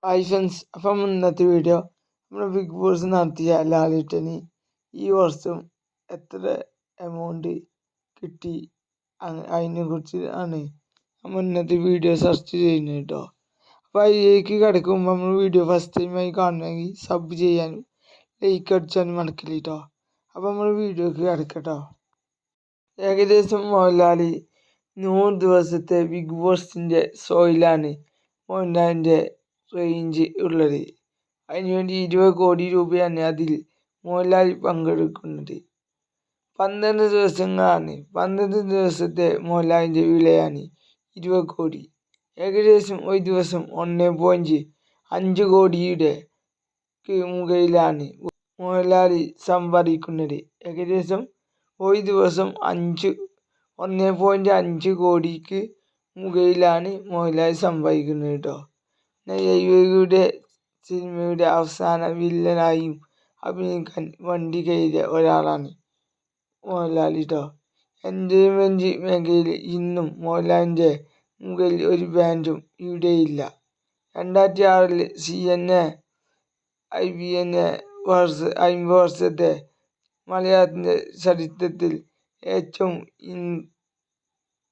Hi friends, അപ്പം ഇന്നത്തെ video നമ്മുടെ ബിഗ് ബോസ് നടത്തിയ ലാലേട്ടന് ഈ വർഷം എത്ര എമൗണ്ട് കിട്ടി അതിനെ കുറിച്ച് ആണ് നമ്മൾ ഇന്നത്തെ വീഡിയോ സെർച്ച് ചെയ്യുന്നത് കേട്ടോ. അപ്പോൾ അതിലേക്ക് കിടക്കുമ്പോൾ നമ്മൾ വീഡിയോ ഫസ്റ്റ് ടൈമായി കാണണമെങ്കിൽ സബ് ചെയ്യാനും ലൈക്ക് അടിച്ചാനും മറക്കില്ല കേട്ടോ. അപ്പോൾ നമ്മൾ വീഡിയോക്ക് കിടക്കട്ടോ. ഏകദേശം മോഹൻലാൽ 100 ദിവസത്തെ ബിഗ് ബോസിൻ്റെ ഷോയിലാണ് മോഹൻലാലിൻ്റെ റേഞ്ച് ഉള്ളത്. അതിനുവേണ്ടി 20 കോടി രൂപയാണ് അതിൽ മോഹൻലാൽ പങ്കെടുക്കുന്നത്. 12 ദിവസങ്ങളാണ്. 12 ദിവസത്തെ മോഹൻലാലിൻ്റെ വിലയാണ് 20 കോടി. ഏകദേശം ഒരു ദിവസം 1.5 കോടിയുടെ മുകളിലാണ് മോഹൻലാൽ സമ്പാദിക്കുന്നത്. ഏകദേശം ഒരു ദിവസം 1.5 കോടിക്ക് മുകളിലാണ് മോഹൻലാൽ സമ്പാദിക്കുന്നത് കേട്ടോ. യുടെ സിനിമയുടെ അവസാന വില്ലനായും അഭിനയിക്കാൻ വണ്ടി കയറിയ ഒരാളാണ് മോഹൻലാൽ കേട്ടോ. എൻ്റർടൈൻമെൻറ്റ് മേഖലയിൽ ഇന്നും മോഹൻലാലിൻ്റെ മുകളിൽ ഒരു ബാൻഡും ഇവിടെയില്ല. 2006 CNA IBN 50 വർഷത്തെ മലയാളത്തിൻ്റെ ചരിത്രത്തിൽ ഏറ്റവും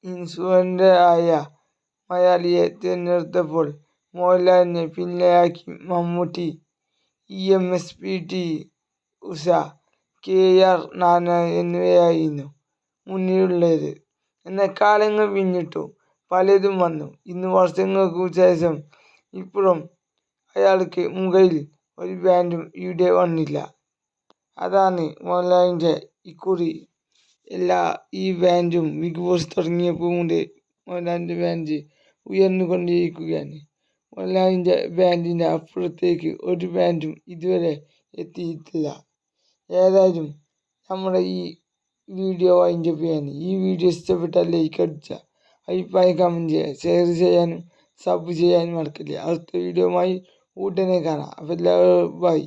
ഇൻഫ്ലുവൻ്റ് ആയ മലയാളിയെ തിരഞ്ഞെടുത്തപ്പോൾ മോഹൻലാലിനെ പിന്നിലാക്കി മമ്മൂട്ടി, EMSPT, ഉഷ, KR നാരായണൻ എന്നിവയായിരുന്നു മുന്നിലുള്ളത്. എന്നാൽ കാലങ്ങൾ പിന്നിട്ടു പലതും വന്നു. ഇന്ന് വർഷങ്ങൾക്ക് ശേഷം ഇപ്പോഴും അയാൾക്ക് മുകളിൽ ഒരു ബാൻഡും ഇവിടെ വന്നില്ല. അതാണ് മോഹൻലാലിൻ്റെ ഇക്കുറി ഈ ബാൻഡും ബിഗ് ബോസ് തുടങ്ങിയപ്പോൾ മുതൽ മോഹൻലാലിൻ്റെ ബാൻഡ് ഉയർന്നുകൊണ്ടിരിക്കുകയാണ്. മോഹൻലാലിൻ്റെ ബാൻഡിൻ്റെ അപ്പുറത്തേക്ക് ഒരു ബാൻഡും ഇതുവരെ എത്തിയിട്ടില്ല. ഏതായാലും നമ്മുടെ ഈ വീഡിയോ വൈൻഡപ്പ് ചെയ്യാൻ ഈ വീഡിയോ ഇഷ്ടപ്പെട്ടാൽ ലൈക്ക് അടിക്കുക, അഭിപ്രായം കമൻറ്റ് ചെയ്യുക, ഷെയർ ചെയ്യാനും സബ് ചെയ്യാനും മറക്കില്ല. അടുത്ത വീഡിയോയുമായി ഉടനെ കാണാം. അപ്പോൾ എല്ലാവരും ബൈ.